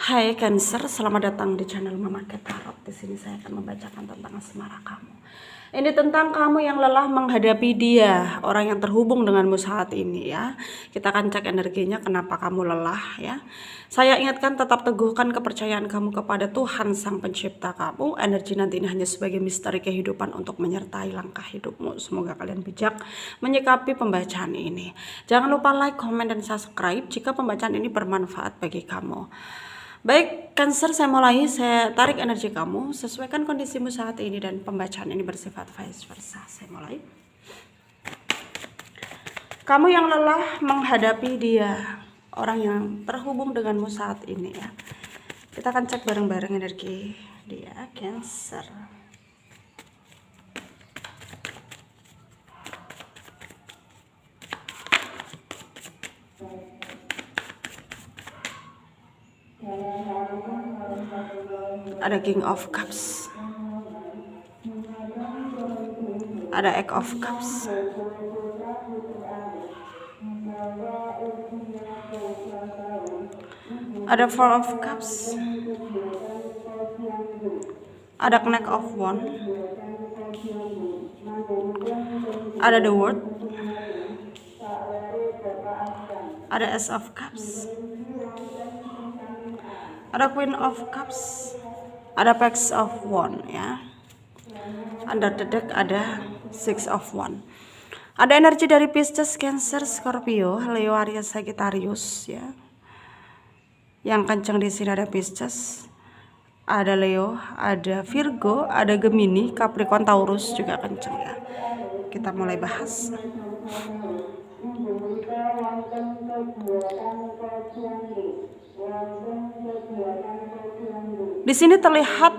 Hai Cancer, selamat datang di channel Mama Tarot. Di sini saya akan membacakan tentang asmara kamu. Ini tentang kamu yang lelah menghadapi dia, orang yang terhubung denganmu saat ini ya. Kita akan cek energinya kenapa kamu lelah ya. Saya ingatkan tetap teguhkan kepercayaan kamu kepada Tuhan Sang Pencipta kamu. Energi nanti ini hanya sebagai misteri kehidupan untuk menyertai langkah hidupmu. Semoga kalian bijak menyikapi pembacaan ini. Jangan lupa like, komen, dan subscribe jika pembacaan ini bermanfaat bagi kamu. Baik, Cancer, saya mulai. Saya tarik energi kamu, sesuaikan kondisimu saat ini, dan pembacaan ini bersifat vice versa. Saya mulai. Kamu yang lelah menghadapi dia, orang yang terhubung denganmu saat ini ya. Kita akan cek bareng-bareng energi dia, Cancer. Ada King of Cups, ada Eight of Cups, ada Four of Cups, ada Knight of Wands, ada The World, ada Ace of Cups, ada Queen of Cups, ada Page of Wands ya. Under the deck ada Six of Wands. Ada energi dari Pisces, Cancer, Scorpio, Leo, Aries, Sagittarius ya. Yang kencang di sini ada Pisces, ada Leo, ada Virgo, ada Gemini, Capricorn, Taurus juga kencang ya. Kita mulai bahas. Di sini terlihat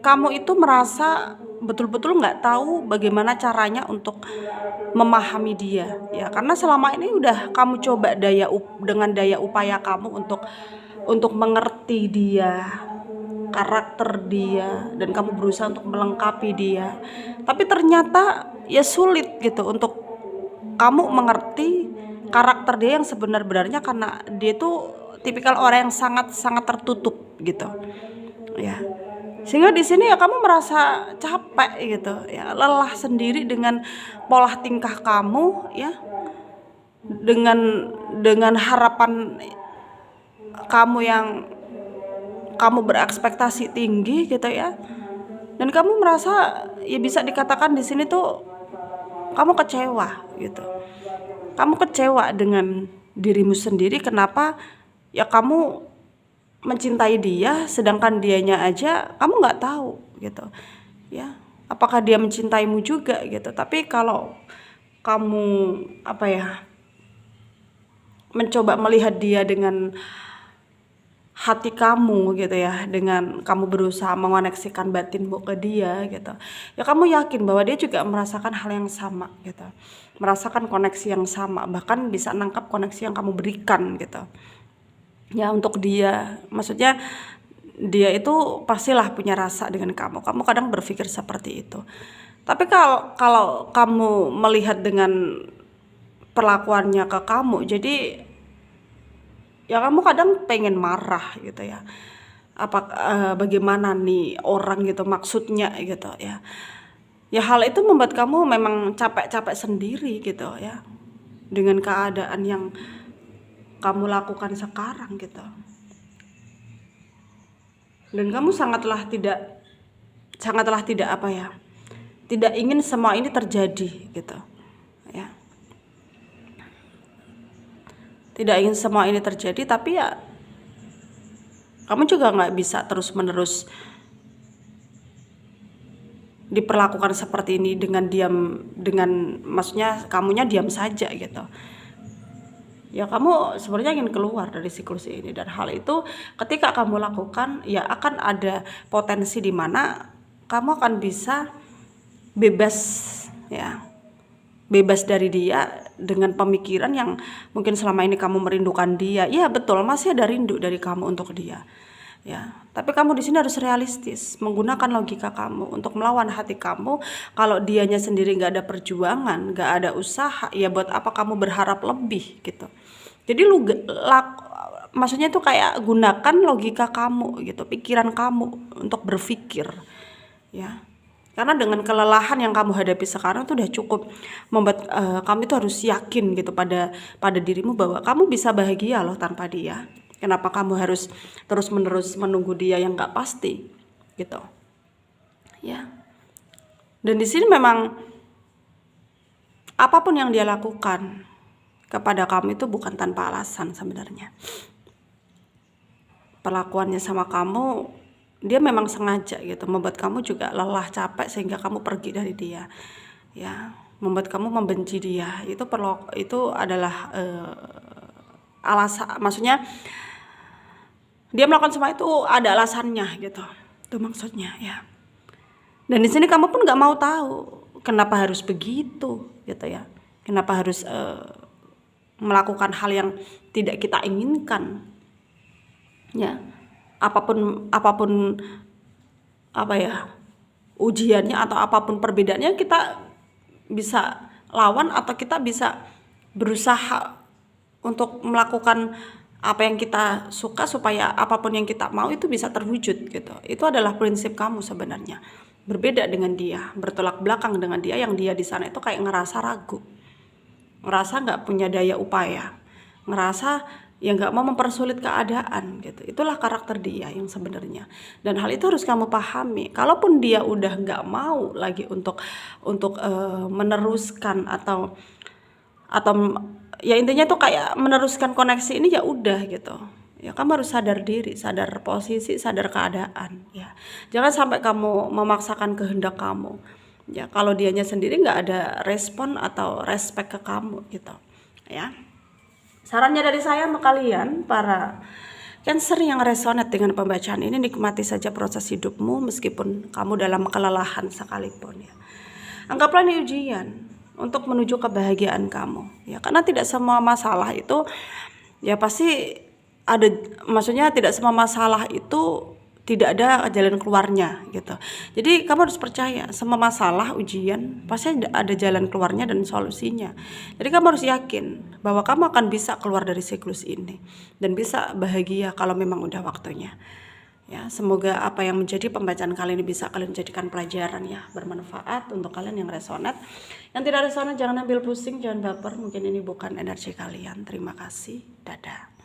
kamu itu merasa betul-betul nggak tahu bagaimana caranya untuk memahami dia ya, karena selama ini udah kamu coba dengan daya upaya kamu untuk mengerti dia, karakter dia, dan kamu berusaha untuk melengkapi dia, tapi ternyata ya sulit gitu untuk kamu mengerti karakter dia yang sebenar-benarnya, karena dia tuh tipikal orang yang sangat-sangat tertutup gitu ya. Sehingga di sini ya kamu merasa capek gitu ya, lelah sendiri dengan pola tingkah kamu ya, dengan harapan kamu yang kamu berekspektasi tinggi gitu ya, dan kamu merasa ya bisa dikatakan di sini tuh kamu kecewa gitu. Kamu kecewa dengan dirimu sendiri, kenapa ya kamu mencintai dia sedangkan dianya aja kamu nggak tahu gitu ya, apakah dia mencintaimu juga gitu. Tapi kalau kamu mencoba melihat dia dengan hati kamu gitu ya, dengan kamu berusaha mengoneksikan batinmu ke dia gitu ya, kamu yakin bahwa dia juga merasakan hal yang sama gitu, merasakan koneksi yang sama, bahkan bisa nangkap koneksi yang kamu berikan gitu ya untuk dia. Maksudnya dia itu pastilah punya rasa dengan kamu. Kamu kadang berpikir seperti itu. Tapi kalau kamu melihat dengan perlakuannya ke kamu, jadi ya kamu kadang pengen marah gitu ya. Bagaimana nih orang gitu maksudnya gitu ya. Ya hal itu membuat kamu memang capek-capek sendiri gitu ya, dengan keadaan yang kamu lakukan sekarang gitu. Dan kamu sangatlah tidak tidak ingin semua ini terjadi gitu ya, tidak ingin semua ini terjadi. Tapi ya kamu juga nggak bisa terus menerus diperlakukan seperti ini dengan maksudnya kamunya diam saja gitu ya. Kamu sebenarnya ingin keluar dari siklus ini, dan hal itu ketika kamu lakukan ya akan ada potensi di mana kamu akan bisa bebas ya, bebas dari dia dengan pemikiran yang mungkin selama ini kamu merindukan dia. Ya betul, masih ada rindu dari kamu untuk dia ya, tapi kamu di sini harus realistis, menggunakan logika kamu untuk melawan hati kamu. Kalau dianya sendiri nggak ada perjuangan, nggak ada usaha, ya buat apa kamu berharap lebih gitu. Jadi maksudnya itu kayak gunakan logika kamu gitu, pikiran kamu untuk berpikir ya. Karena dengan kelelahan yang kamu hadapi sekarang itu udah cukup membuat kamu itu harus yakin gitu pada dirimu bahwa kamu bisa bahagia loh tanpa dia. Kenapa kamu harus terus-menerus menunggu dia yang nggak pasti gitu ya. Dan di sini memang apapun yang dia lakukan kepada kamu itu bukan tanpa alasan sebenarnya. Perlakuannya sama kamu, dia memang sengaja gitu membuat kamu juga lelah, capek sehingga kamu pergi dari dia ya, membuat kamu membenci dia. Itu adalah alasan, maksudnya dia melakukan semua itu ada alasannya gitu, itu maksudnya ya. Dan di sini kamu pun nggak mau tahu kenapa harus begitu gitu ya, kenapa harus melakukan hal yang tidak kita inginkan ya. Apapun apa ya ujiannya atau apapun perbedaannya, kita bisa lawan atau kita bisa berusaha untuk melakukan apa yang kita suka supaya apapun yang kita mau itu bisa terwujud gitu. Itu adalah prinsip kamu sebenarnya. Berbeda dengan dia, bertolak belakang dengan dia, yang dia di sana itu kayak ngerasa ragu, ngerasa nggak punya daya upaya, ngerasa ya nggak mau mempersulit keadaan gitu. Itulah karakter dia yang sebenarnya, dan hal itu harus kamu pahami. Kalaupun dia udah nggak mau lagi untuk meneruskan atau ya intinya tuh kayak meneruskan koneksi ini, ya udah gitu ya. Kamu harus sadar diri, sadar posisi, sadar keadaan ya. Jangan sampai kamu memaksakan kehendak kamu ya, kalau dianya sendiri nggak ada respon atau respect ke kamu gitu ya. Sarannya dari saya untuk kalian para Cancer yang resonate dengan pembacaan ini, nikmati saja proses hidupmu meskipun kamu dalam kelelahan sekalipun ya. Anggaplah ini ujian untuk menuju kebahagiaan kamu ya, karena tidak semua masalah itu ya pasti ada, maksudnya tidak semua masalah itu tidak ada jalan keluarnya gitu. Jadi kamu harus percaya semua masalah, ujian pasti ada jalan keluarnya dan solusinya. Jadi kamu harus yakin bahwa kamu akan bisa keluar dari siklus ini dan bisa bahagia kalau memang udah waktunya. Ya, semoga apa yang menjadi pembacaan kali ini bisa kalian jadikan pelajaran ya, bermanfaat untuk kalian yang resonate. Yang tidak resonate jangan ambil pusing, jangan baper, mungkin ini bukan energi kalian. Terima kasih, dadah.